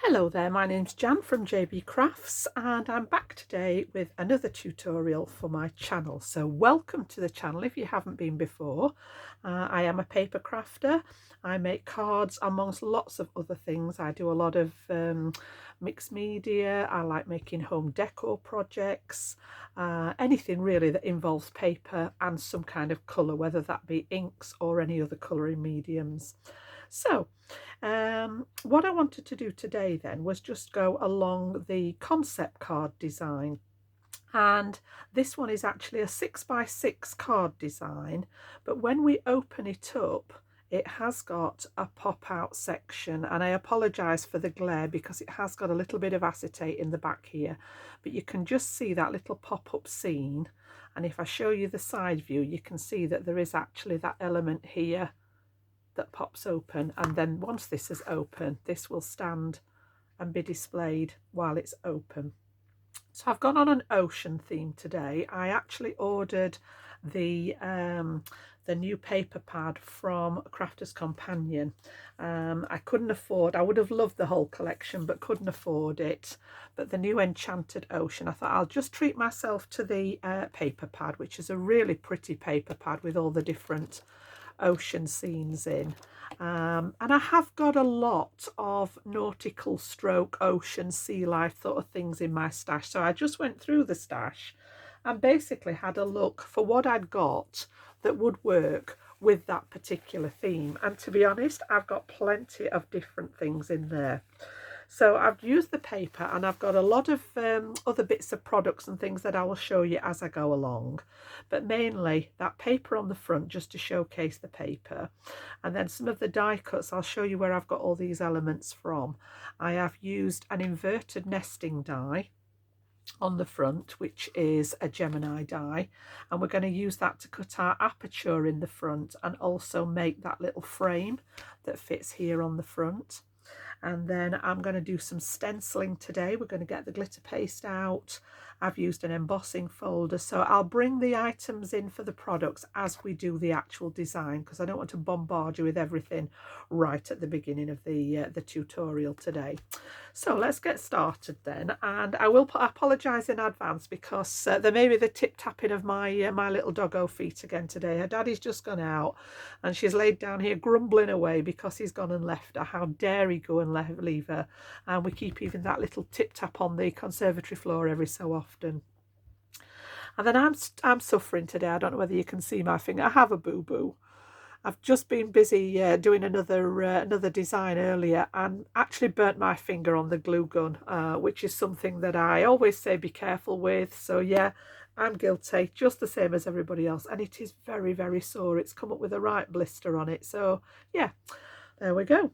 Hello there, my name's Jan from JB Crafts and I'm back today with another tutorial for my channel. So welcome to the channel if you haven't been before. I am a paper crafter. I make cards amongst lots of other things. I do a lot of mixed media. I like making home decor projects, anything really that involves paper and some kind of colour, whether that be inks or any other colouring mediums. So what I wanted to do today then was just go along the concept card design, and this one is actually a 6x6 card design, but when we open it up it has got a pop-out section, and I apologise for the glare because it has got a little bit of acetate in the back here, but you can just see that little pop-up scene, and if I show you the side view you can see that there is actually that element here that pops open, and then once this is open this will stand and be displayed while it's open. So I've gone on an ocean theme today. I actually ordered the new paper pad from Crafter's Companion. I couldn't afford, I would have loved the whole collection but couldn't afford it, but the new Enchanted Ocean, I thought I'll just treat myself to the paper pad, which is a really pretty paper pad with all the different ocean scenes in, and I have got a lot of nautical stroke ocean sea life sort of things in my stash, so I just went through the stash and basically had a look for what I'd got that would work with that particular theme, and to be honest I've got plenty of different things in there. So I've used the paper and I've got a lot of other bits of products and things that I will show you as I go along, but mainly that paper on the front just to showcase the paper, and then some of the die cuts. I'll show you where I've got all these elements from. I have used an inverted nesting die on the front, which is a Gemini die, and we're going to use that to cut our aperture in the front and also make that little frame that fits here on the front. And then I'm going to do some stenciling today. We're going to get the glitter paste out. I've used an embossing folder, so I'll bring the items in for the products as we do the actual design, because I don't want to bombard you with everything right at the beginning of the tutorial today. So let's get started then, and I will apologise in advance because there may be the tip tapping of my my little doggo feet again today. Her daddy's just gone out and she's laid down here grumbling away because he's gone and left her. How dare he go and leave her? And we keep even that little tip tap on the conservatory floor every so often. And then I'm suffering today. I don't know whether you can see my finger. I have a boo-boo. I've just been busy doing another design earlier and actually burnt my finger on the glue gun, which is something that I always say be careful with. So yeah, I'm guilty, just the same as everybody else, and it is very, very sore. It's come up with a right blister on it. So yeah, there we go.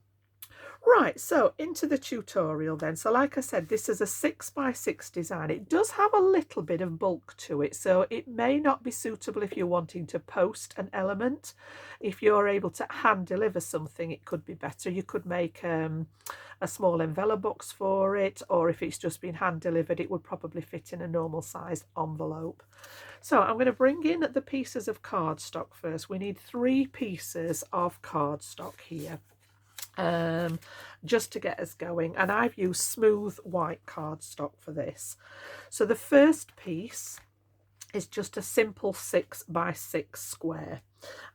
Right, so into the tutorial then. So like I said, this is a 6x6 design. It does have a little bit of bulk to it, so it may not be suitable if you're wanting to post an element. If you're able to hand deliver something, it could be better. You could make a small envelope box for it, or if it's just been hand delivered, it would probably fit in a normal sized envelope. So I'm going to bring in the pieces of cardstock first. We need 3 pieces of cardstock here. Just to get us going, and I've used smooth white cardstock for this. So the first piece is just a simple 6x6 square,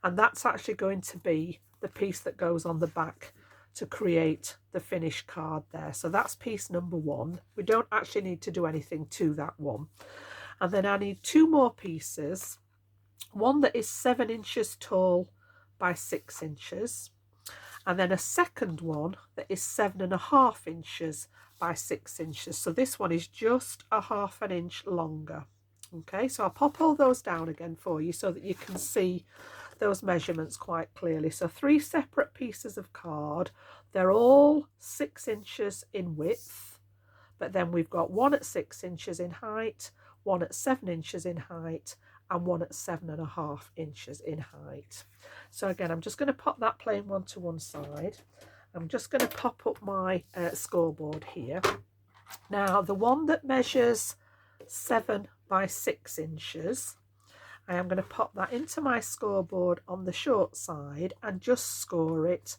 and that's actually going to be the piece that goes on the back to create the finished card there. So that's piece number 1. We don't actually need to do anything to that one. And then I need 2 more pieces, one that is 7 inches tall by 6 inches, and then a second one that is 7.5 inches by 6 inches. So this one is just a half an inch longer. Okay, so I'll pop all those down again for you so that you can see those measurements quite clearly. So 3 separate pieces of card. They're all 6 inches in width, but then we've got one at 6 inches in height, one at 7 inches in height, and one at 7.5 inches in height. So again, I'm just going to pop that plain one to one side. I'm just going to pop up my scoreboard here. Now, the one that measures 7 by 6 inches, I am going to pop that into my scoreboard on the short side and just score it.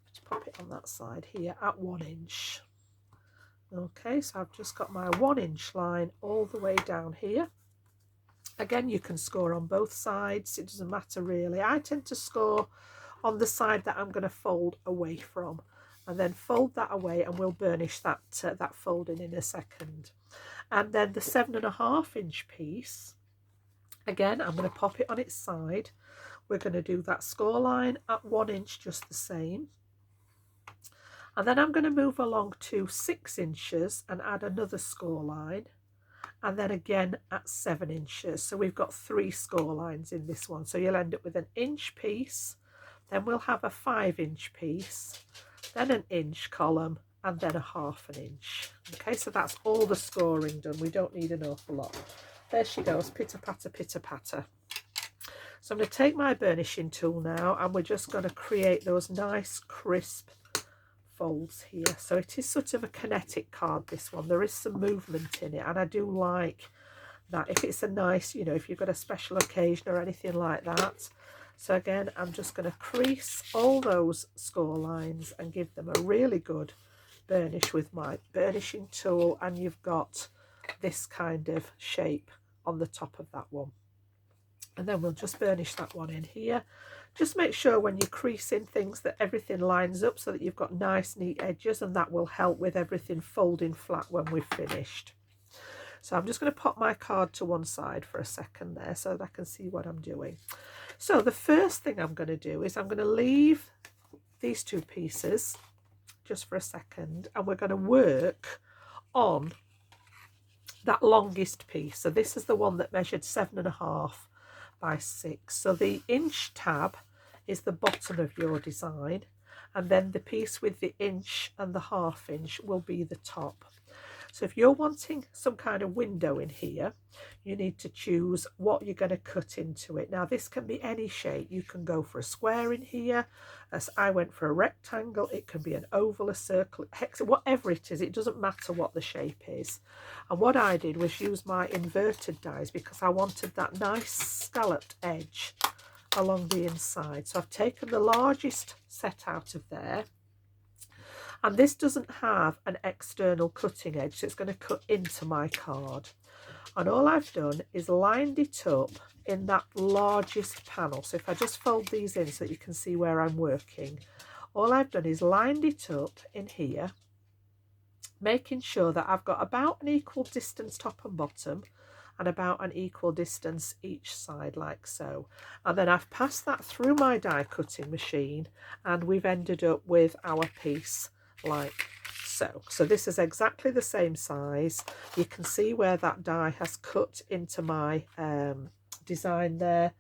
Just pop it on that side here at 1 inch. Okay, so I've just got my 1-inch line all the way down here. Again, you can score on both sides, it doesn't matter really. I tend to score on the side that I'm going to fold away from, and then fold that away, and we'll burnish that that folding in a second. And then the 7.5-inch piece, again, I'm going to pop it on its side. We're going to do that score line at 1 inch just the same. And then I'm going to move along to 6 inches and add another score line. And then again at 7 inches. So we've got 3 score lines in this one. So you'll end up with an inch piece, then we'll have a 5-inch piece, then an inch column, and then a 1/2 inch. Okay, so that's all the scoring done. We don't need an awful lot. There she goes, pitter patter, pitter patter. So I'm going to take my burnishing tool now, and we're just going to create those nice crisp folds here. So it is sort of a kinetic card, this one. There is some movement in it, and I do like that if it's a nice, you know, if you've got a special occasion or anything like that. So again, I'm just going to crease all those score lines and give them a really good burnish with my burnishing tool, and you've got this kind of shape on the top of that one. And then we'll just burnish that one in here. Just make sure when you're creasing things that everything lines up so that you've got nice neat edges, and that will help with everything folding flat when we've finished. So I'm just going to pop my card to one side for a second there so that I can see what I'm doing. So the first thing I'm going to do is I'm going to leave these 2 pieces just for a second, and we're going to work on that longest piece. So this is the one that measured 7.5 by 6. So the inch tab is the bottom of your design, and then the piece with the inch and the 1/2 inch will be the top. So if you're wanting some kind of window in here, you need to choose what you're going to cut into it. Now this can be any shape. You can go for a square in here, as I went for a rectangle. It can be an oval, a circle, hex, whatever it is. It doesn't matter what the shape is. And what I did was use my inverted dies because I wanted that nice scalloped edge along the inside. So I've taken the largest set out of there. And this doesn't have an external cutting edge, so it's going to cut into my card. And all I've done is lined it up in that largest panel. So if I just fold these in so that you can see where I'm working, all I've done is lined it up in here, making sure that I've got about an equal distance top and bottom, and about an equal distance each side, like so. And then I've passed that through my die cutting machine, and we've ended up with our piece like so. So this is exactly the same size. You can see where that die has cut into my design there,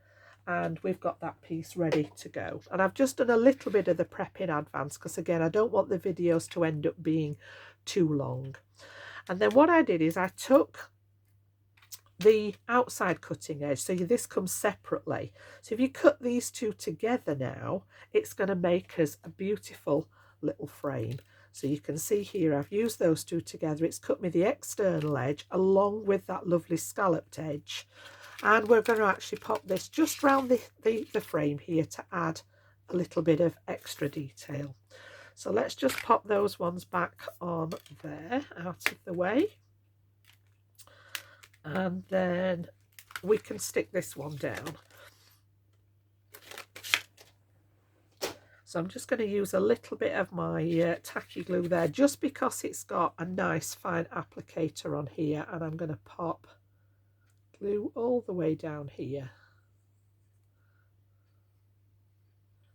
and we've got that piece ready to go. And I've just done a little bit of the prep in advance because again, I don't want the videos to end up being too long. And then what I did is I took the outside cutting edge, so this comes separately. So if you cut these 2 together now, it's going to make us a beautiful little frame. So you can see here I've used those 2 together. It's cut me the external edge along with that lovely scalloped edge, and we're going to actually pop this just round the frame here to add a little bit of extra detail. So let's just pop those ones back on there out of the way, and then we can stick this one down. So I'm just going to use a little bit of my tacky glue there, just because it's got a nice fine applicator on here, and I'm going to pop glue all the way down here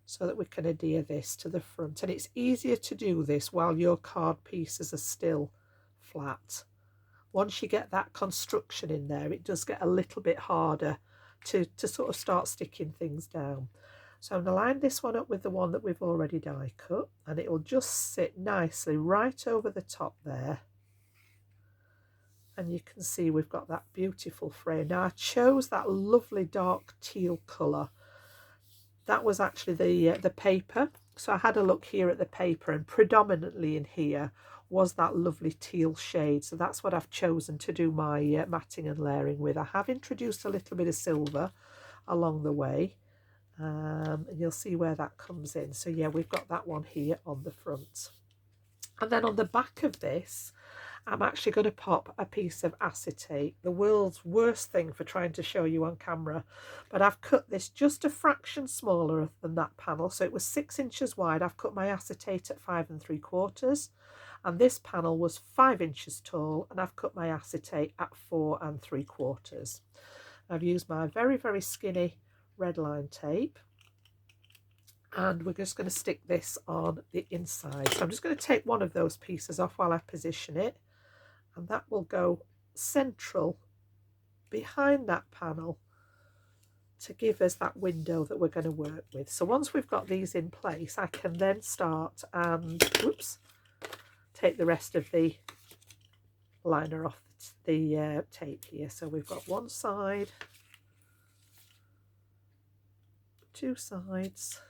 so that we can adhere this to the front. And it's easier to do this while your card pieces are still flat. Once you get that construction in there, it does get a little bit harder to sort of start sticking things down. So I'm going to line this one up with the one that we've already die cut, and it will just sit nicely right over the top there. And you can see we've got that beautiful frame. Now I chose that lovely dark teal colour. That was actually the paper. So I had a look here at the paper, and predominantly in here was that lovely teal shade. So that's what I've chosen to do my matting and layering with. I have introduced a little bit of silver along the way. And you'll see where that comes in. So yeah, we've got that one here on the front. And then on the back of this, I'm actually going to pop a piece of acetate, the world's worst thing for trying to show you on camera, but I've cut this just a fraction smaller than that panel. So it was 6 inches wide. I've cut my acetate at 5 3/4, and this panel was 5 inches tall, and I've cut my acetate at 4 3/4. I've used my very, very skinny red line tape, and we're just going to stick this on the inside. So I'm just going to take one of those pieces off while I position it, and that will go central behind that panel to give us that window that we're going to work with. So once we've got these in place, I can then start and take the rest of the liner off the tape here. So we've got one side, two sides,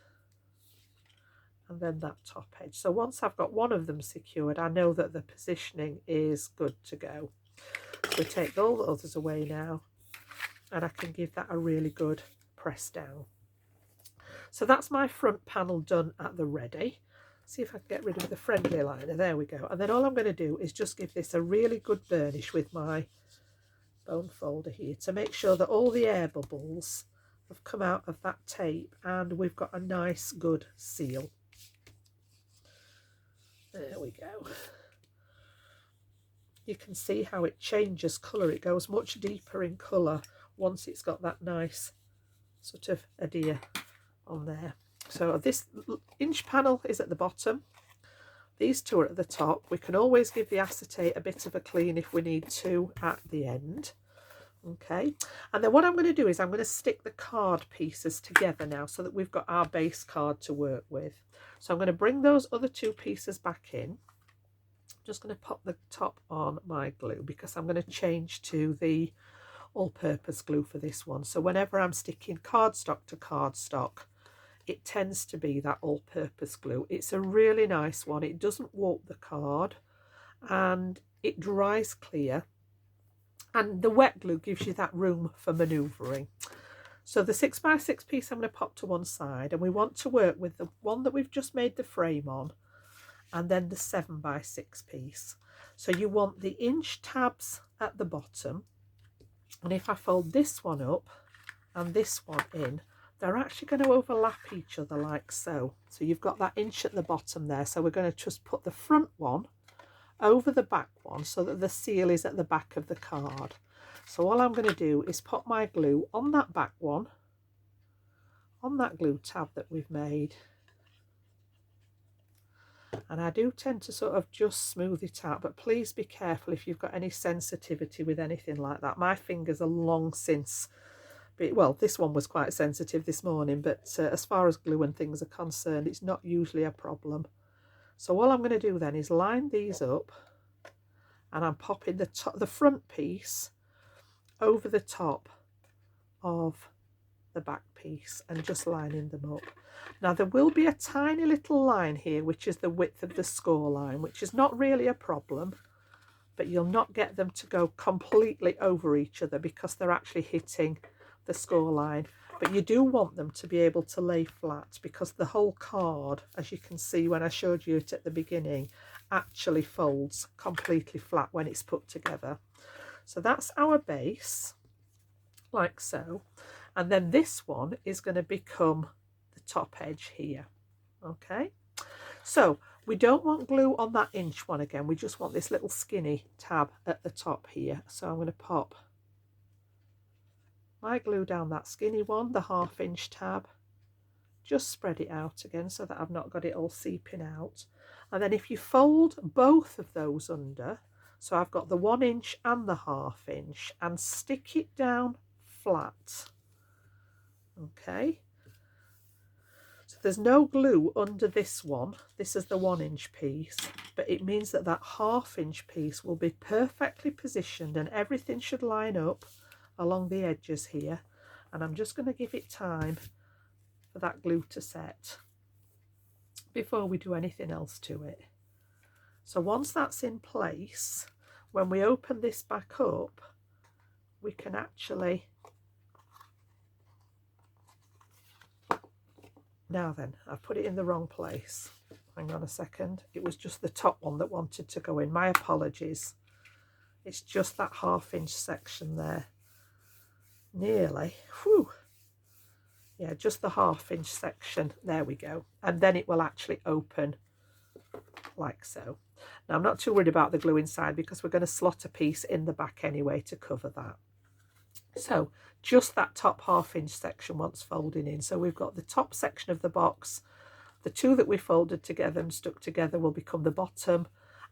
and then that top edge. So once I've got one of them secured, I know that the positioning is good to go. So we take all the others away now, and I can give that a really good press down. So that's my front panel done at the ready. See if I can get rid of the friendly liner. There we go. And then all I'm going to do is just give this a really good burnish with my bone folder here to make sure that all the air bubbles have come out of that tape and we've got a nice good seal. There we go. You can see how it changes colour. It goes much deeper in colour once it's got that nice sort of adhere on there. So this inch panel is at the bottom. These two are at the top. We can always give the acetate a bit of a clean if we need to at the end. Okay, and then what I'm going to do is I'm going to stick the card pieces together now so that we've got our base card to work with. So I'm going to bring those other two pieces back in. I'm just going to pop the top on my glue because I'm going to change to the all-purpose glue for this one. So whenever I'm sticking cardstock to cardstock, it tends to be that all-purpose glue. It's a really nice one. It doesn't warp the card and it dries clear. And the wet glue gives you that room for manoeuvring. So the 6x6 piece I'm going to pop to one side, and we want to work with the one that we've just made the frame on, and then the 7x6 piece. So you want the inch tabs at the bottom, and if I fold this one up and this one in, they're actually going to overlap each other like so. So you've got that inch at the bottom there. So we're going to just put the front one over the back one so that the seal is at the back of the card. So all I'm going to do is put my glue on that back one, on that glue tab that we've made, and I do tend to sort of just smooth it out, but please be careful if you've got any sensitivity with anything like that. My fingers are long since, well, this one was quite sensitive this morning, but as far as glue and things are concerned, it's not usually a problem. So all I'm going to do then is line these up, and I'm popping the front piece over the top of the back piece and just lining them up. Now there will be a tiny little line here which is the width of the score line, which is not really a problem, but you'll not get them to go completely over each other because they're actually hitting the score line. But you do want them to be able to lay flat because the whole card, as you can see when I showed you it at the beginning, actually folds completely flat when it's put together. So that's our base, like so. And then this one is going to become the top edge here. Okay, so we don't want glue on that inch one again. We just want this little skinny tab at the top here. So I'm going to pop my glue down that skinny one, the 1/2 inch tab, just spread it out again so that I've not got it all seeping out. And then if you fold both of those under, so I've got the 1 inch and the 1/2 inch, and stick it down flat. Okay, so there's no glue under this one. This is the 1 inch piece, but it means that that 1/2 inch piece will be perfectly positioned and everything should line up along the edges here. And I'm just going to give it time for that glue to set before we do anything else to it. So once that's in place, when we open this back up, we can actually, now then, I've put it in the wrong place. Hang on a second. It was just the top one that wanted to go in. My apologies. It's just that 1/2 inch section there. Nearly. Whew. Yeah, just the 1/2 inch section. There we go. And then it will actually open like so. Now I'm not too worried about the glue inside because we're going to slot a piece in the back anyway to cover that. So just that top 1/2 inch section wants folding in. So we've got the top section of the box. The two that we folded together and stuck together will become the bottom.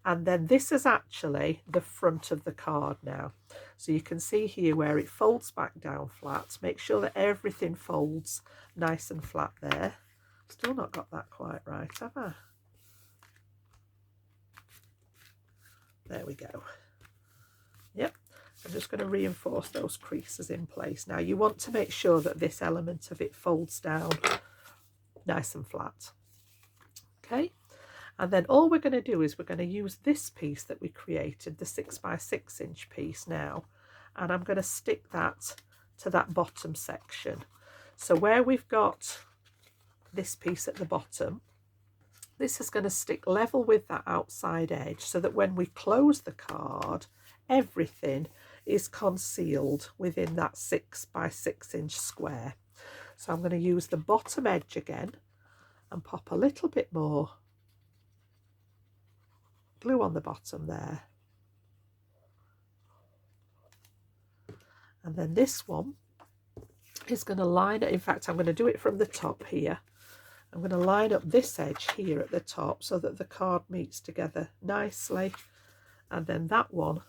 And then this is actually the front of the card now. So you can see here where it folds back down flat. Make sure that everything folds nice and flat there. Still not got that quite right, have I? There we go. Yep. I'm just going to reinforce those creases in place. Now you want to make sure that this element of it folds down nice and flat. Okay. And then all we're going to do is we're going to use this piece that we created, the 6 by 6 inch piece now, and I'm going to stick that to that bottom section. So where we've got this piece at the bottom, this is going to stick level with that outside edge so that when we close the card, everything is concealed within that 6 by 6 inch square. So I'm going to use the bottom edge again and pop a little bit more glue on the bottom there. And then this one is going to line it. In fact, I'm going to do it from the top here. I'm going to line up this edge here at the top so that the card meets together nicely. And then that one,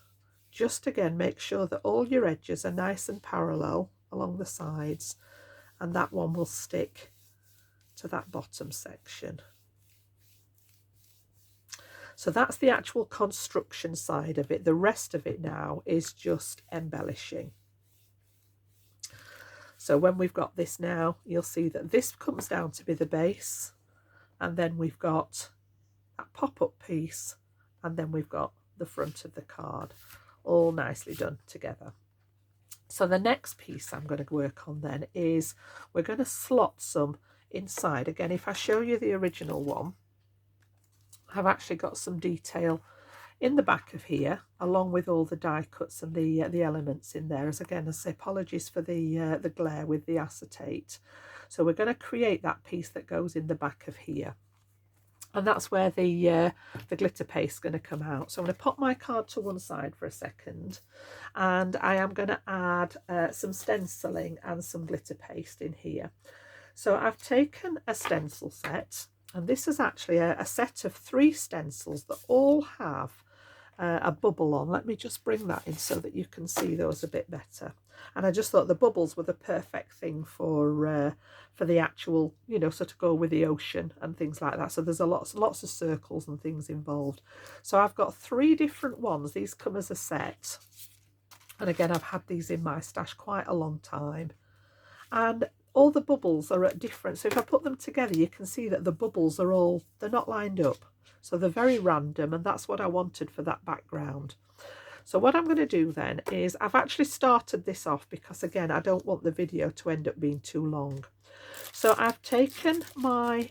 just again, make sure that all your edges are nice and parallel along the sides. And that one will stick to that bottom section. So that's the actual construction side of it. The rest of it now is just embellishing. So when we've got this now, you'll see that this comes down to be the base, and then we've got that pop-up piece, and then we've got the front of the card, all nicely done together. So the next piece I'm going to work on then is we're going to slot some inside. Again, if I show you the original one, I've actually got some detail in the back of here, along with all the die cuts and the elements in there. As again, I say, apologies for the glare with the acetate. So we're going to create that piece that goes in the back of here, and that's where the glitter paste is going to come out. So I'm going to pop my card to one side for a second, and I am going to add some stenciling and some glitter paste in here. So I've taken a stencil set. And this is actually a set of 3 stencils that all have a bubble on. Let me just bring that in so that you can see those a bit better. And I just thought the bubbles were the perfect thing for the actual, you know, so to go with the ocean and things like that. So there's lots of circles and things involved. So I've got 3 different ones. These come as a set. And again, I've had these in my stash quite a long time. And all the bubbles are at different, so if I put them together, you can see that the bubbles are all, they're not lined up. So they're very random, and that's what I wanted for that background. So what I'm going to do then is I've actually started this off because, again, I don't want the video to end up being too long. So I've taken my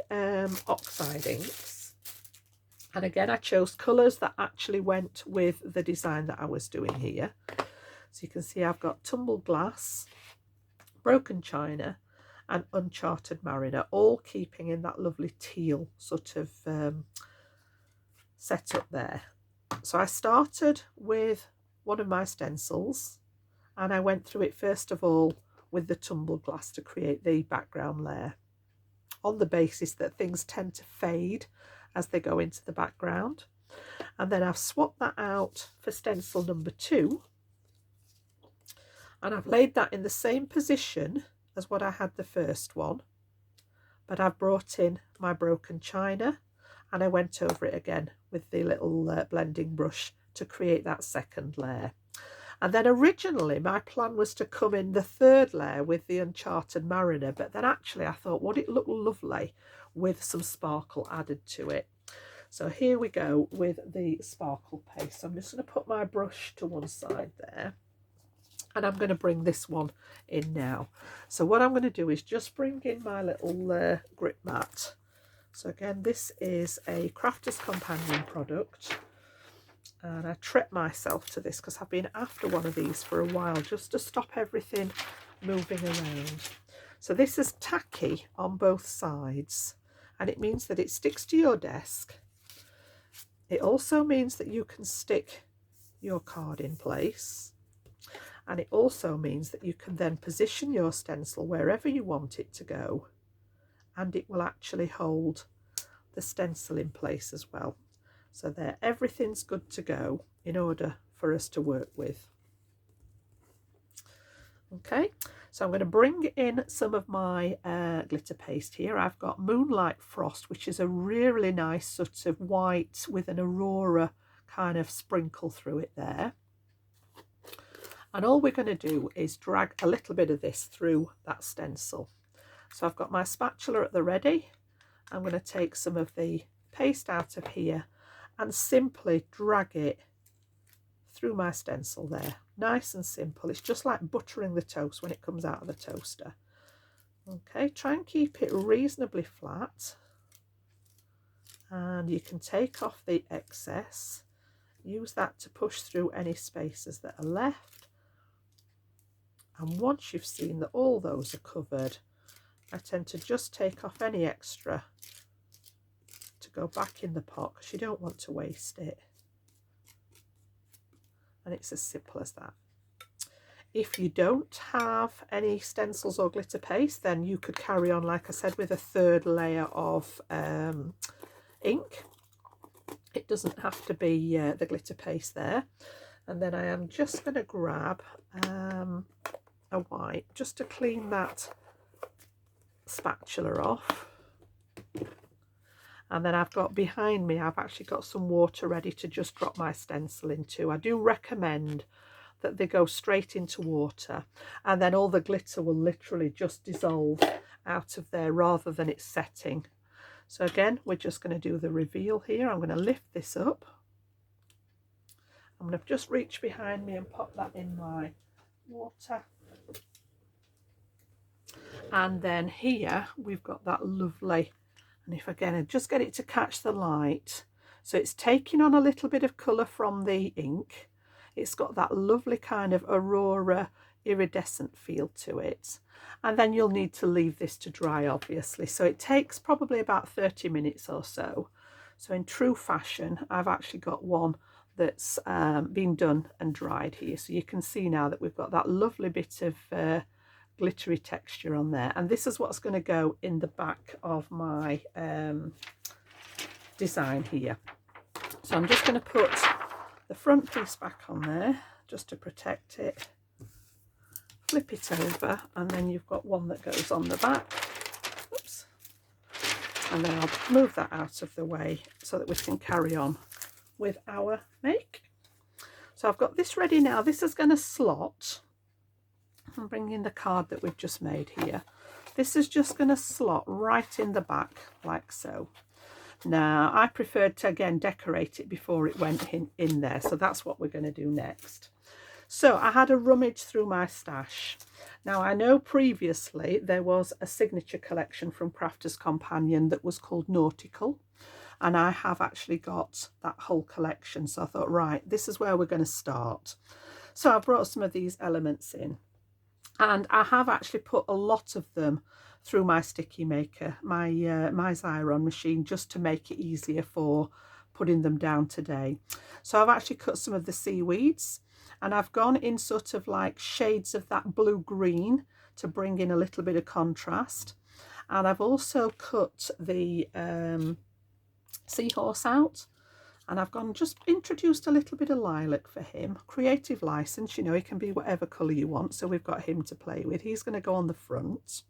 oxide inks, and again, I chose colours that actually went with the design that I was doing here. So you can see I've got tumbled glass, broken china, and Enchanted Mariner, all keeping in that lovely teal sort of setup there. So I started with one of my stencils, and I went through it first of all with the tumbled glass to create the background layer, on the basis that things tend to fade as they go into the background. And then I've swapped that out for stencil number 2, and I've laid that in the same position as what I had the first one, but I've brought in my broken china, and I went over it again with the little blending brush to create that second layer. And then originally my plan was to come in the 3rd layer with the Enchanted Mariner, but then actually I thought, would it look lovely with some sparkle added to it? So here we go with the sparkle paste. So I'm just going to put my brush to one side there, and I'm going to bring this one in now. So what I'm going to do is just bring in my little grip mat. So again, this is a Crafter's Companion product. And I treat myself to this because I've been after one of these for a while, just to stop everything moving around. So this is tacky on both sides, and it means that it sticks to your desk. It also means that you can stick your card in place, and it also means that you can then position your stencil wherever you want it to go, and it will actually hold the stencil in place as well. So there, everything's good to go in order for us to work with. Okay, so I'm going to bring in some of my glitter paste here. I've got Moonlight Frost, which is a really nice sort of white with an aurora kind of sprinkle through it there. And all we're going to do is drag a little bit of this through that stencil. So I've got my spatula at the ready. I'm going to take some of the paste out of here and simply drag it through my stencil there. Nice and simple. It's just like buttering the toast when it comes out of the toaster. Okay, try and keep it reasonably flat. And you can take off the excess. Use that to push through any spaces that are left. And once you've seen that all those are covered, I tend to just take off any extra to go back in the pot because you don't want to waste it. And it's as simple as that. If you don't have any stencils or glitter paste, then you could carry on, like I said, with a third layer of ink. It doesn't have to be the glitter paste there. And then I am just going to grab a white just to clean that spatula off. And then I've got behind me, I've actually got some water ready to just drop my stencil into. I do recommend that they go straight into water, and then all the glitter will literally just dissolve out of there rather than it setting. So again, we're just going to do the reveal here. I'm going to lift this up. I'm going to just reach behind me and pop that in my water. And then here we've got that lovely, and if again I just get it to catch the light, so it's taking on a little bit of colour from the ink. It's got that lovely kind of aurora iridescent feel to it. And then you'll need to leave this to dry, obviously. So it takes probably about 30 minutes or so. So in true fashion, I've actually got one that's been done and dried here. So you can see now that we've got that lovely bit of glittery texture on there. And this is what's going to go in the back of my design here. So I'm just going to put the front piece back on there just to protect it. Flip it over, and then you've got one that goes on the back. Oops. And then I'll move that out of the way so that we can carry on with our make. So I've got this ready now. This is going to slot. I'm bringing the card that we've just made here. This is just going to slot right in the back like so. Now I preferred to again decorate it before it went in there, so that's what we're going to do next. So I had a rummage through my stash. Now I know previously there was a signature collection from Crafter's Companion that was called Nautical, and I have actually got that whole collection. So I thought, right, this is where we're going to start. So I brought some of these elements in, and I have actually put a lot of them through my sticky maker, my Xyron machine, just to make it easier for putting them down today. So I've actually cut some of the seaweeds, and I've gone in sort of like shades of that blue-green to bring in a little bit of contrast. And I've also cut the seahorse out, and I've gone just introduced a little bit of lilac for him. Creative license, you know, it can be whatever colour you want. So we've got him to play with. He's going to go on the front.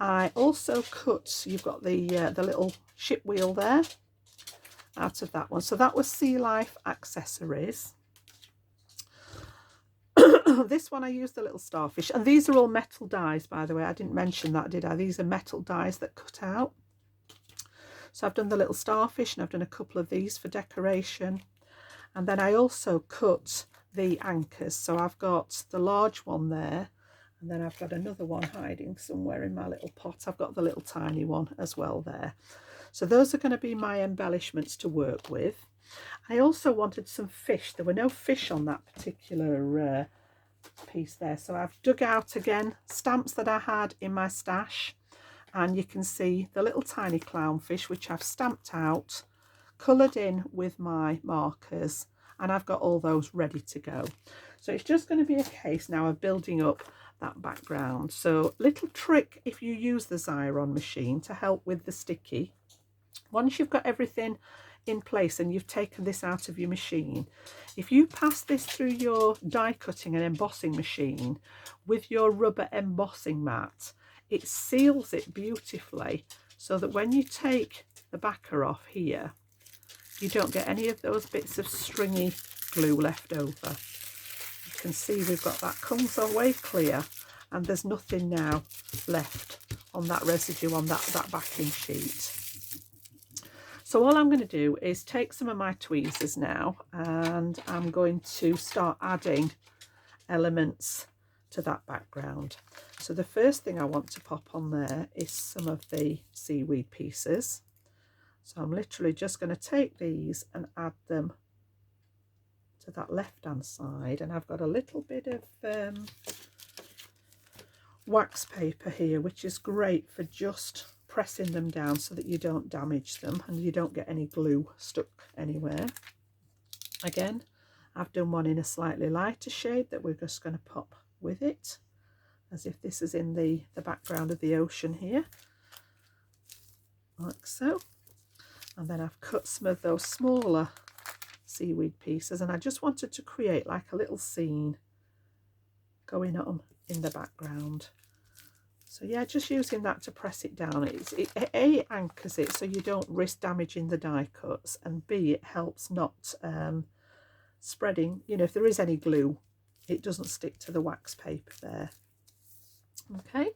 I also cut, you've got the little ship wheel there out of that one. So that was Sea Life Accessories. This one I used the little starfish, and these are all metal dies, by the way. I didn't mention that, did I? These are metal dies that cut out. So I've done the little starfish, and I've done a couple of these for decoration. And then I also cut the anchors. So I've got the large one there, and then I've got another one hiding somewhere in my little pot. I've got the little tiny one as well there. So those are going to be my embellishments to work with. I also wanted some fish. There were no fish on that particular piece there, so I've dug out again stamps that I had in my stash, and you can see the little tiny clownfish which I've stamped out, coloured in with my markers, and I've got all those ready to go. So it's just going to be a case now of building up that background. So little trick if you use the Xyron machine to help with the sticky, once you've got everything in place and you've taken this out of your machine, if you pass this through your die cutting and embossing machine with your rubber embossing mat, it seals it beautifully, so that when you take the backer off here, you don't get any of those bits of stringy glue left over. You can see we've got that comes away clear, and there's nothing now left on that residue on that backing sheet. So all I'm going to do is take some of my tweezers now, and I'm going to start adding elements to that background. So the first thing I want to pop on there is some of the seaweed pieces. So I'm literally just going to take these and add them to that left hand side, and I've got a little bit of wax paper here, which is great for just pressing them down so that you don't damage them and you don't get any glue stuck anywhere. Again, I've done one in a slightly lighter shade that we're just going to pop with it, as if this is in the background of the ocean here, like so. And then I've cut some of those smaller seaweed pieces, and I just wanted to create like a little scene going on in the background. So yeah, just using that to press it down. It anchors it so you don't risk damaging the die cuts, and B, it helps not spreading, you know, if there is any glue, it doesn't stick to the wax paper there. Okay.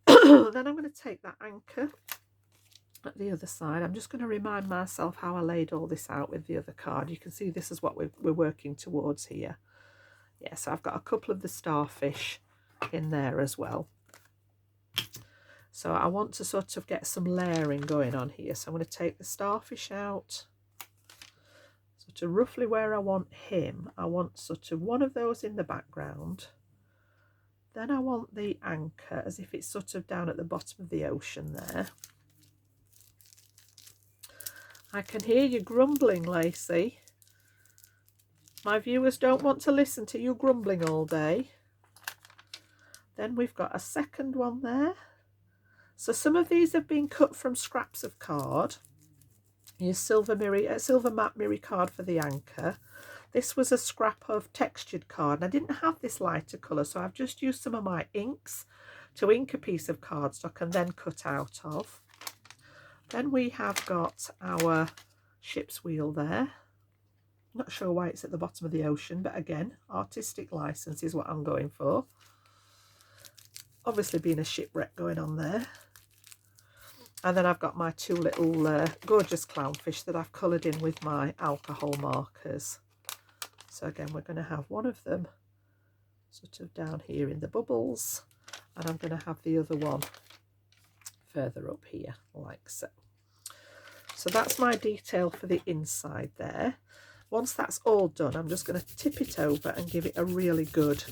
Then I'm going to take that anchor at the other side. I'm just going to remind myself how I laid all this out with the other card. You can see this is what we're working towards here. Yeah, so I've got a couple of the starfish in there as well. So I want to sort of get some layering going on here. So I'm going to take the starfish out, sort of roughly where I want him. I want sort of one of those in the background. Then I want the anchor as if it's sort of down at the bottom of the ocean there. I can hear you grumbling, Lacey. My viewers don't want to listen to you grumbling all day. Then we've got a second one there. So some of these have been cut from scraps of card. Your silver matte mirror card for the anchor. This was a scrap of textured card, and I didn't have this lighter colour, so I've just used some of my inks to ink a piece of cardstock and then cut out of. Then we have got our ship's wheel there. Not sure why it's at the bottom of the ocean, but again, artistic license is what I'm going for. Obviously being a shipwreck going on there. And then I've got my two little gorgeous clownfish that I've coloured in with my alcohol markers. So again, we're going to have one of them sort of down here in the bubbles, and I'm going to have the other one further up here, like so. So that's my detail for the inside there. Once that's all done, I'm just going to tip it over and give it a really good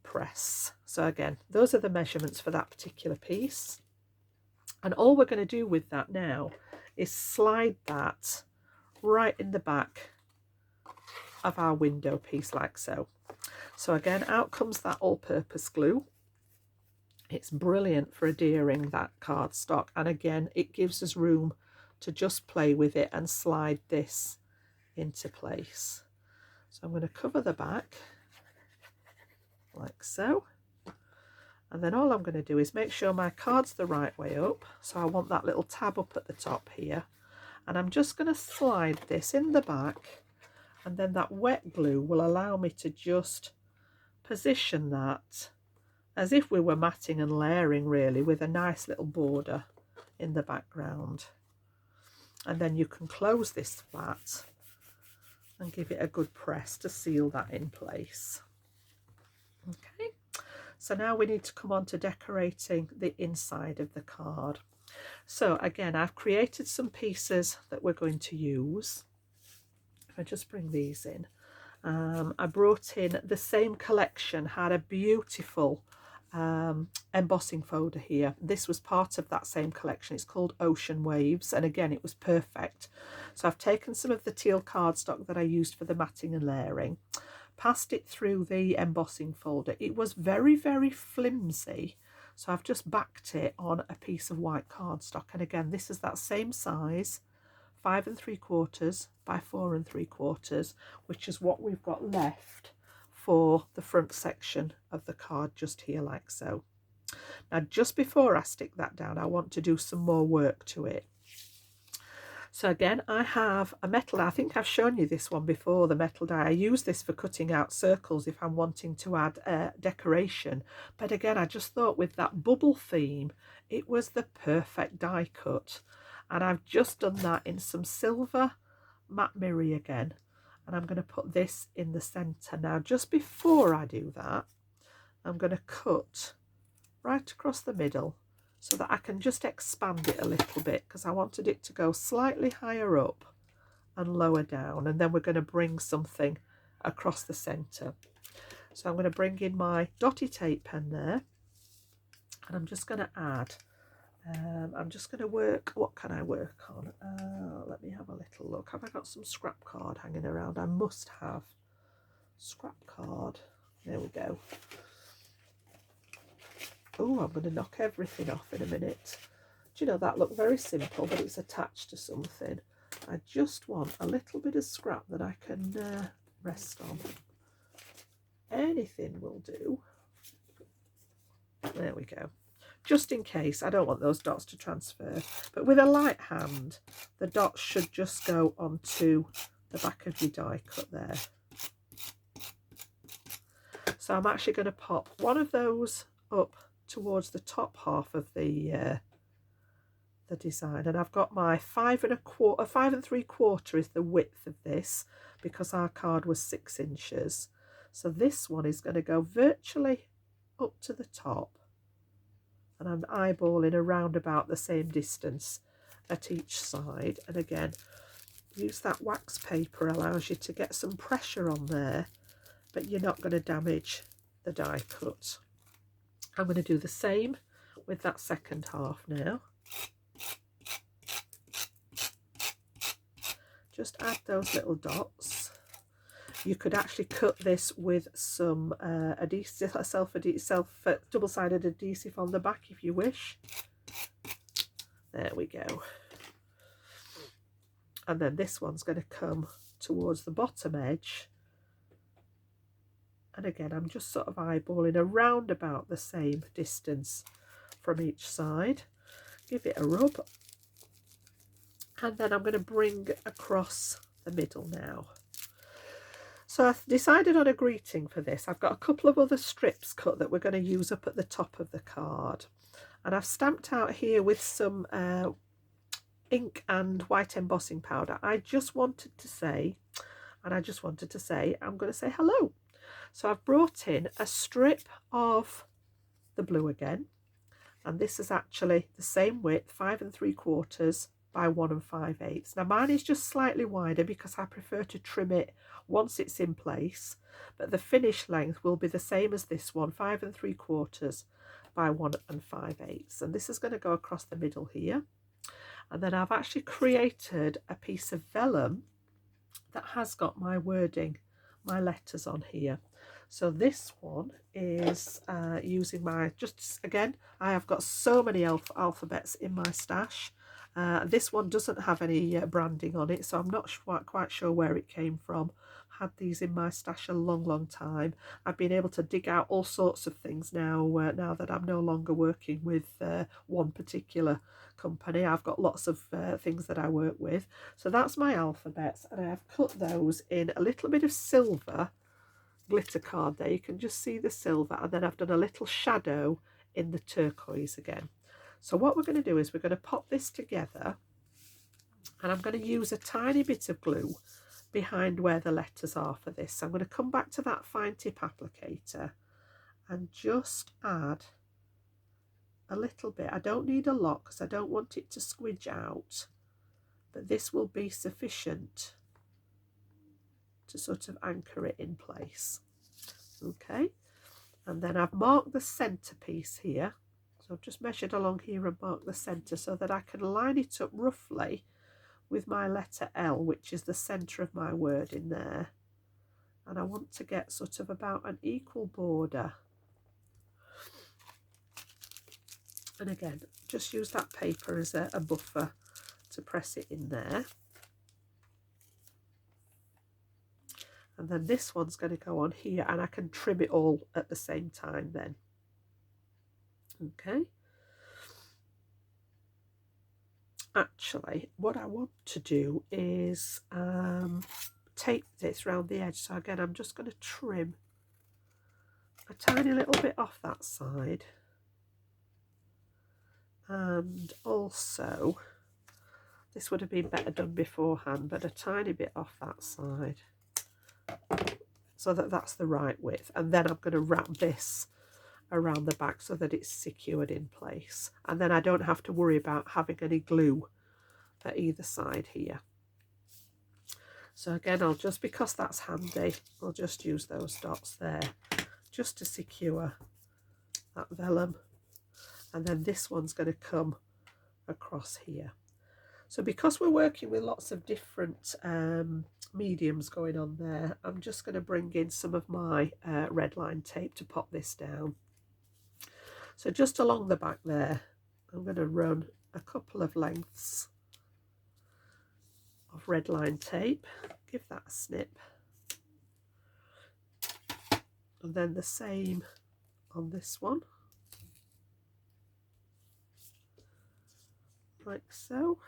press. So again, those are the measurements for that particular piece. And all we're going to do with that now is slide that right in the back of our window piece, like so. So again, out comes that all-purpose glue. It's brilliant for adhering that cardstock, and again, it gives us room to just play with it and slide this into place. So I'm going to cover the back like so, and then all I'm going to do is make sure my card's the right way up. So I want that little tab up at the top here, and I'm just going to slide this in the back, and then that wet glue will allow me to just position that as if we were matting and layering, really, with a nice little border in the background. And then you can close this flat and give it a good press to seal that in place. Okay, so now we need to come on to decorating the inside of the card. So again, I've created some pieces that we're going to use. I just bring these in. I brought in the same collection, had a beautiful embossing folder here. This was part of that same collection. It's called Ocean Waves, and again it was perfect. So I've taken some of the teal cardstock that I used for the matting and layering, passed it through the embossing folder. It was very, very flimsy, so I've just backed it on a piece of white cardstock, and again this is that same size, 5 3/4 by 4 3/4, which is what we've got left for the front section of the card, just here like so. Now just before I stick that down, I want to do some more work to it. So again, I have a metal die. I think I've shown you this one before, the metal die. I use this for cutting out circles if I'm wanting to add decoration. But again, I just thought with that bubble theme, it was the perfect die cut. And I've just done that in some silver matte mirror again. And I'm going to put this in the centre. Now, just before I do that, I'm going to cut right across the middle so that I can just expand it a little bit, because I wanted it to go slightly higher up and lower down, and then we're going to bring something across the centre. So I'm going to bring in my dotty tape pen there, and I'm just going to add, I'm just going to work, what can I work on? Let me have a little look. Have I got some scrap card hanging around? I must have scrap card. There we go. Oh, I'm going to knock everything off in a minute. Do you know, that looked very simple, but it's attached to something. I just want a little bit of scrap that I can rest on. Anything will do. There we go. Just in case, I don't want those dots to transfer. But with a light hand, the dots should just go onto the back of your die cut there. So I'm actually going to pop one of those up towards the top half of the design, and I've got my 5 3/4 is the width of this, because our card was 6 inches. So this one is going to go virtually up to the top, and I'm eyeballing around about the same distance at each side. And again, use that wax paper, allows you to get some pressure on there, but you're not going to damage the die cut. I'm going to do the same with that second half now. Just add those little dots. You could actually cut this with some adhesive, double-sided adhesive on the back if you wish. There we go. And then this one's going to come towards the bottom edge. And again, I'm just sort of eyeballing around about the same distance from each side. Give it a rub. And then I'm going to bring across the middle now. So I've decided on a greeting for this. I've got a couple of other strips cut that we're going to use up at the top of the card. And I've stamped out here with some ink and white embossing powder. I just wanted to say, I'm going to say hello. So I've brought in a strip of the blue again, and this is actually the same width, 5 3/4 by 1 5/8. Now mine is just slightly wider because I prefer to trim it once it's in place, but the finished length will be the same as this one, 5 3/4 by 1 5/8. And this is going to go across the middle here. And then I've actually created a piece of vellum that has got my wording, my letters on here. So this one is using my, just again, I have got so many alphabets in my stash. This one doesn't have any branding on it, so I'm not quite sure where it came from. Had these in my stash a long time. I've been able to dig out all sorts of things now, now that I'm no longer working with one particular company. I've got lots of things that I work with. So that's my alphabets, and I've cut those in a little bit of silver glitter card there. You can just see the silver, and then I've done a little shadow in the turquoise again. So what we're going to do is we're going to pop this together, and I'm going to use a tiny bit of glue behind where the letters are for this. So I'm going to come back to that fine tip applicator and just add a little bit. I don't need a lot because I don't want it to squidge out, but this will be sufficient to sort of anchor it in place. Okay, and then I've marked the centerpiece here. So I've just measured along here and marked the center so that I can line it up roughly with my letter L, which is the center of my word in there. And I want to get sort of about an equal border. And again, just use that paper as a buffer to press it in there. And then this one's going to go on here, and I can trim it all at the same time then. Okay. Actually, what I want to do is tape this round the edge. So again, I'm just going to trim a tiny little bit off that side. And also, this would have been better done beforehand, but a tiny bit off that side, so that that's the right width. And then I'm going to wrap this around the back so that it's secured in place. And then I don't have to worry about having any glue at either side here. So again, I'll just, because that's handy, I'll just use those dots there just to secure that vellum. And then this one's going to come across here. So because we're working with lots of different mediums going on there, I'm just going to bring in some of my red line tape to pop this down. So just along the back there, I'm going to run a couple of lengths of red line tape, give that a snip, and then the same on this one, like so.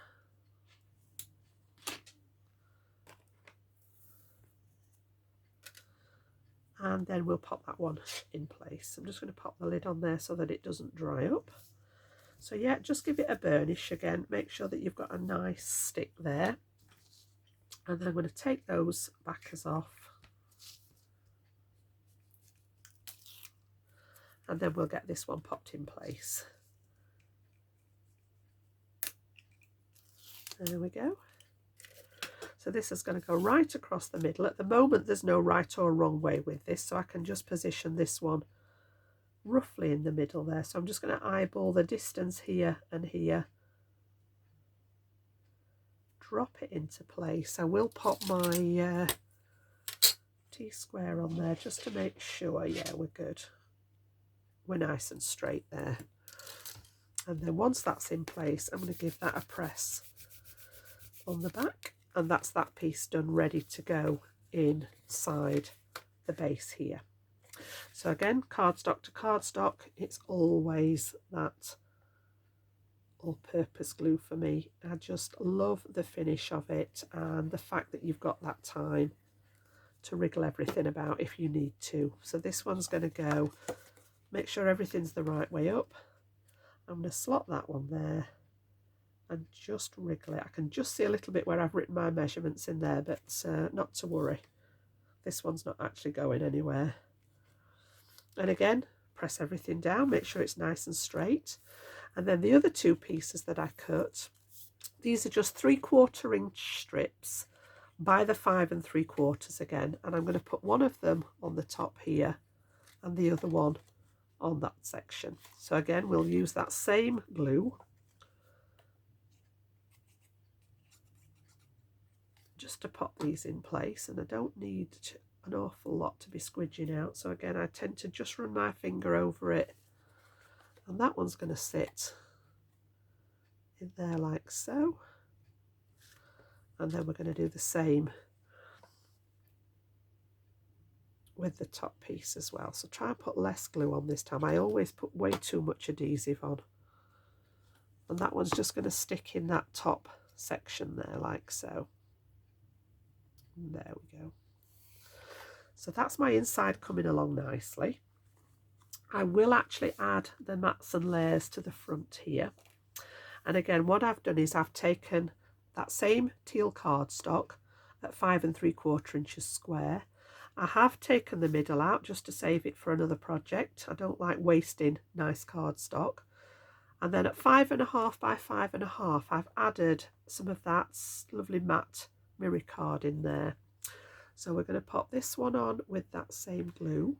And then we'll pop that one in place. I'm just going to pop the lid on there so that it doesn't dry up. So yeah, just give it a burnish again. Make sure that you've got a nice stick there. And then I'm going to take those backers off. And then we'll get this one popped in place. There we go. So this is going to go right across the middle. At the moment, there's no right or wrong way with this, so I can just position this one roughly in the middle there. So I'm just going to eyeball the distance here and here. Drop it into place. I will pop my T-square on there just to make sure, yeah, we're good. We're nice and straight there. And then once that's in place, I'm going to give that a press on the back. And that's that piece done, ready to go inside the base here. So again, cardstock to cardstock, it's always that all-purpose glue for me. I just love the finish of it and the fact that you've got that time to wriggle everything about if you need to. So this one's going to go, make sure everything's the right way up. I'm going to slot that one there and just wriggle it. I can just see a little bit where I've written my measurements in there, but not to worry. This one's not actually going anywhere. And again, press everything down, make sure it's nice and straight. And then the other two pieces that I cut, these are just 3/4 inch strips by the 5 3/4 again. And I'm going to put one of them on the top here and the other one on that section. So again, we'll use that same glue just to pop these in place, and I don't need an awful lot to be squidging out. So again, I tend to just run my finger over it, and that one's going to sit in there like so. And then we're going to do the same with the top piece as well. So try and put less glue on this time. I always put way too much adhesive on. And that one's just going to stick in that top section there like so. And there we go. So that's my inside coming along nicely. I will actually add the mats and layers to the front here. And again, what I've done is I've taken that same teal cardstock at 5 3/4 inches square. I have taken the middle out just to save it for another project. I don't like wasting nice cardstock. And then at 5 1/2 by 5 1/2, I've added some of that lovely matte mirror card in there. So we're going to pop this one on with that same glue.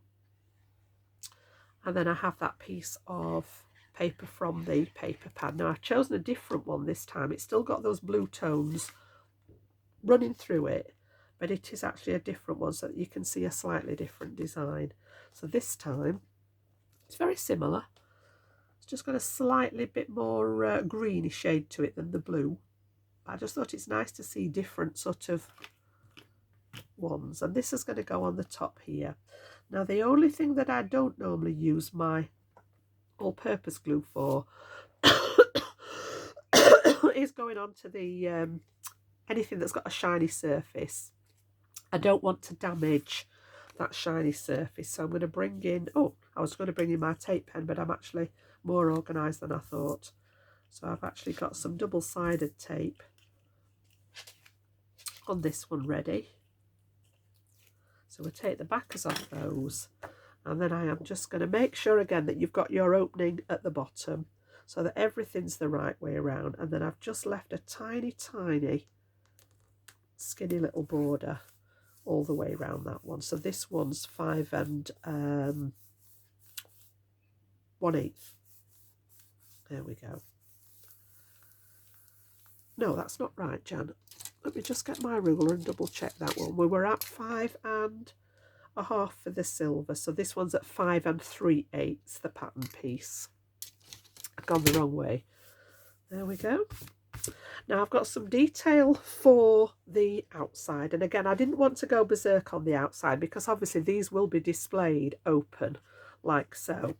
And then I have that piece of paper from the paper pad. Now I've chosen a different one this time. It's still got those blue tones running through it, but it is actually a different one so that you can see a slightly different design. So this time it's very similar. It's just got a slightly bit more greeny shade to it than the blue. I just thought it's nice to see different sort of ones, and this is going to go on the top here. Now the only thing that I don't normally use my all-purpose glue for is going on to the anything that's got a shiny surface. I don't want to damage that shiny surface, so I'm going to bring in, oh, I was going to bring in my tape pen, but I'm actually more organised than I thought. So I've actually got some double-sided tape on this one ready. So we'll take the backers off those, and then I am just going to make sure again that you've got your opening at the bottom so that everything's the right way around, and then I've just left a tiny skinny little border all the way around that one. So this one's 5 1/8. There we go. No, that's not right, Jan. Let me just get my ruler and double check that one. We were at 5 1/2 for the silver, so this one's at 5 3/8, the pattern piece. I've gone the wrong way. There we go. Now I've got some detail for the outside, and again I didn't want to go berserk on the outside because obviously these will be displayed open like so.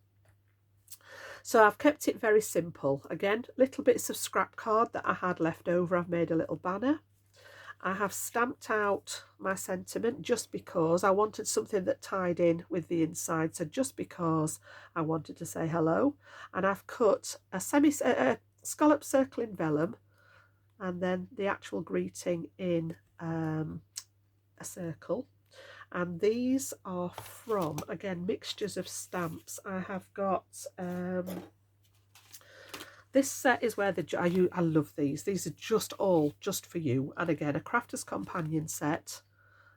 So I've kept it very simple. Again, little bits of scrap card that I had left over, I've made a little banner. I have stamped out my sentiment just because I wanted something that tied in with the inside, so just because I wanted to say hello. And I've cut a scallop circle in vellum, and then the actual greeting in a circle. And these are from, again, mixtures of stamps. I have got this set is where I love these. These are just for you. And again, a crafter's companion set.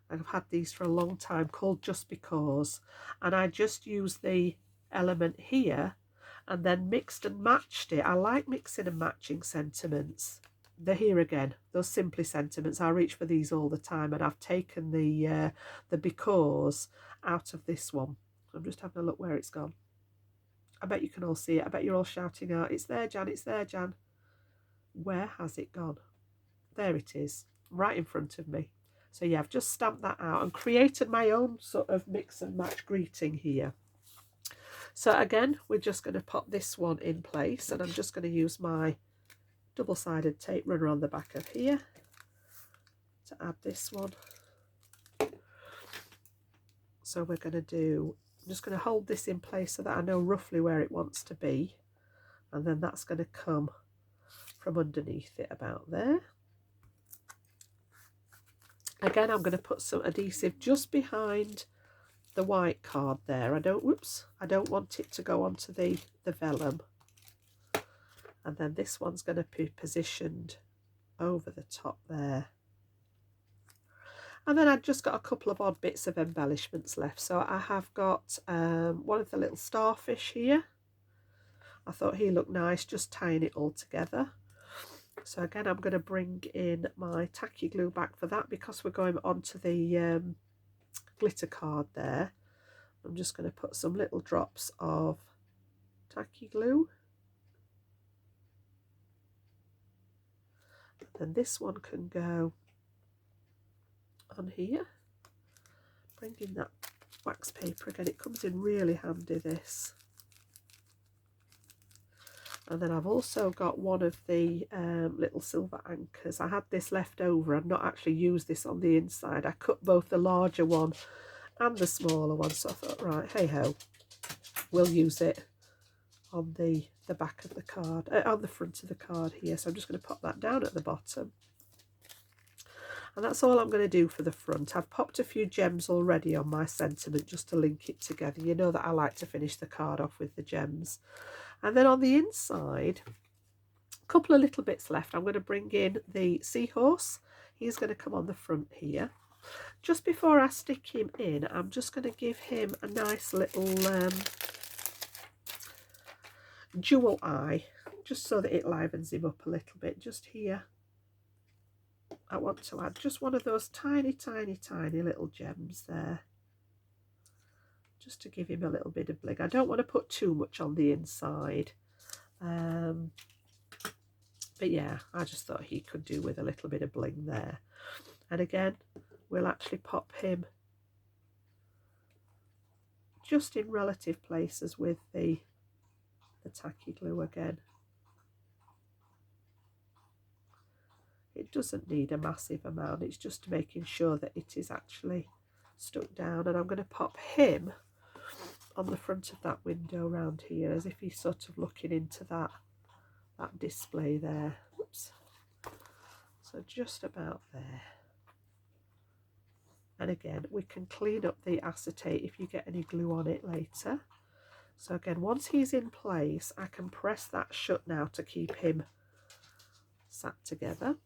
I've had these for a long time, called Just Because, and I just used the element here and then mixed and matched it. I like mixing and matching sentiments. They're here again, those simply sentiments. I reach for these all the time, and I've taken the because out of this one. I'm just having a look where it's gone. I bet you can all see it. I bet you're all shouting out, "It's there, Jan, it's there, Jan." Where has it gone? There it is, right in front of me. So yeah, I've just stamped that out and created my own sort of mix and match greeting here. So again, we're just going to pop this one in place, and I'm just going to use my double-sided tape runner on the back of here to add this one. So we're going to do, I'm just going to hold this in place so that I know roughly where it wants to be, and then that's going to come from underneath it about there. Again, I'm going to put some adhesive just behind the white card there. I don't want it to go onto the vellum. And then this one's going to be positioned over the top there. And then I've just got a couple of odd bits of embellishments left. So I have got one of the little starfish here. I thought he looked nice, just tying it all together. So again, I'm going to bring in my tacky glue back for that because we're going onto the glitter card there. I'm just going to put some little drops of tacky glue. And this one can go on here. Bring in that wax paper again. It comes in really handy, this. And then I've also got one of the little silver anchors. I had this left over. I've not actually used this on the inside. I cut both the larger one and the smaller one. So I thought, right, hey ho, we'll use it on the back of the card, on the front of the card here. So I'm just going to pop that down at the bottom. And that's all I'm going to do for the front. I've popped a few gems already on my sentiment just to link it together. You know that I like to finish the card off with the gems. And then on the inside, a couple of little bits left. I'm going to bring in the seahorse. He's going to come on the front here. Just before I stick him in, I'm just going to give him a nice little jewel eye, just so that it livens him up a little bit. Just here, I want to add just one of those tiny, tiny, tiny little gems there, just to give him a little bit of bling. I don't want to put too much on the inside. But yeah, I just thought he could do with a little bit of bling there. And again, we'll actually pop him just in relative places with the tacky glue again. It doesn't need a massive amount, it's just making sure that it is actually stuck down. And I'm going to pop him on the front of that window around here, as if he's sort of looking into that display there. Oops. So just about there. And again, we can clean up the acetate if you get any glue on it later. So again, once he's in place, I can press that shut now to keep him sat together.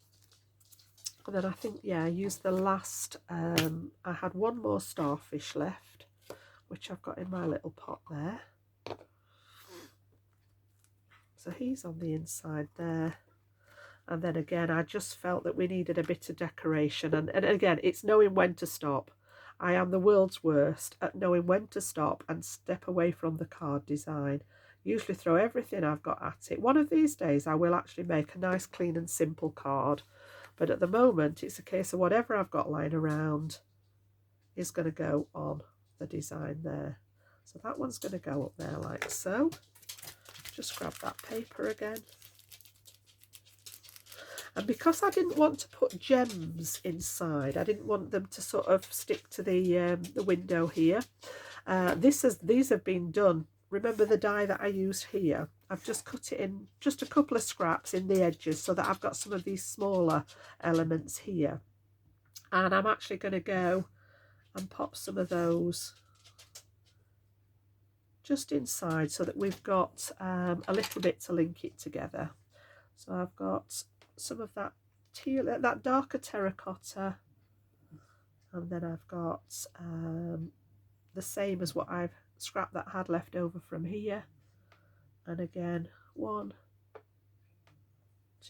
And then I think, yeah, I used the last, I had one more starfish left, which I've got in my little pot there. So he's on the inside there. And then again, I just felt that we needed a bit of decoration. And again, it's knowing when to stop. I am the world's worst at knowing when to stop and step away from the card design. Usually throw everything I've got at it. One of these days, I will actually make a nice, clean and simple card. But at the moment, it's a case of whatever I've got lying around is going to go on the design there. So that one's going to go up there like so. Just grab that paper again. And because I didn't want to put gems inside, I didn't want them to sort of stick to the window here. These have been done. Remember the die that I used here? I've just cut it in just a couple of scraps in the edges so that I've got some of these smaller elements here. And I'm actually going to go and pop some of those just inside so that we've got a little bit to link it together. So I've got some of that teal, that darker terracotta, and then I've got the same as what I've scrapped that I had left over from here. And again, 1,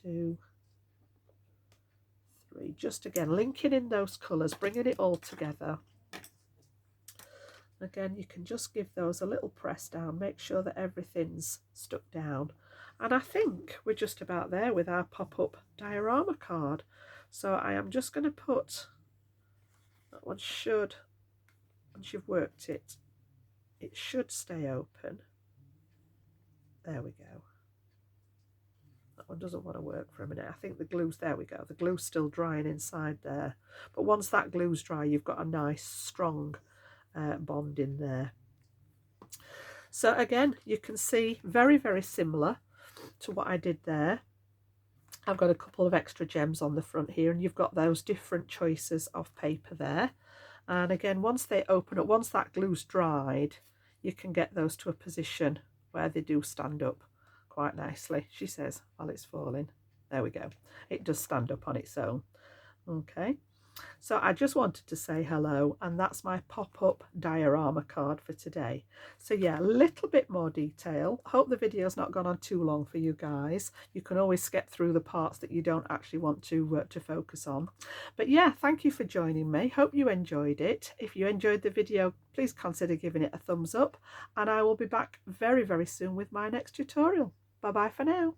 2, 3, just again linking in those colours, bringing it all together. Again, you can just give those a little press down, make sure that everything's stuck down. And I think we're just about there with our pop-up diorama card. So I am just going to put, that one should, once you've worked it, it should stay open. There we go. That one doesn't want to work for a minute. I think the glue's, there we go, the glue's still drying inside there. But once that glue's dry, you've got a nice strong bond in there. So again, you can see very, very similar to what I did there. I've got a couple of extra gems on the front here, and you've got those different choices of paper there. And again, once they open up, once that glue's dried, you can get those to a position where they do stand up quite nicely. She says, while it's falling. There we go. It does stand up on its own. Okay. So I just wanted to say hello, and that's my pop-up diorama card for today. So yeah, a little bit more detail. Hope the video's not gone on too long for you guys. You can always skip through the parts that you don't actually want to focus on. But yeah, thank you for joining me. Hope you enjoyed it. If you enjoyed the video, please consider giving it a thumbs up, and I will be back very, very soon with my next tutorial. Bye bye for now.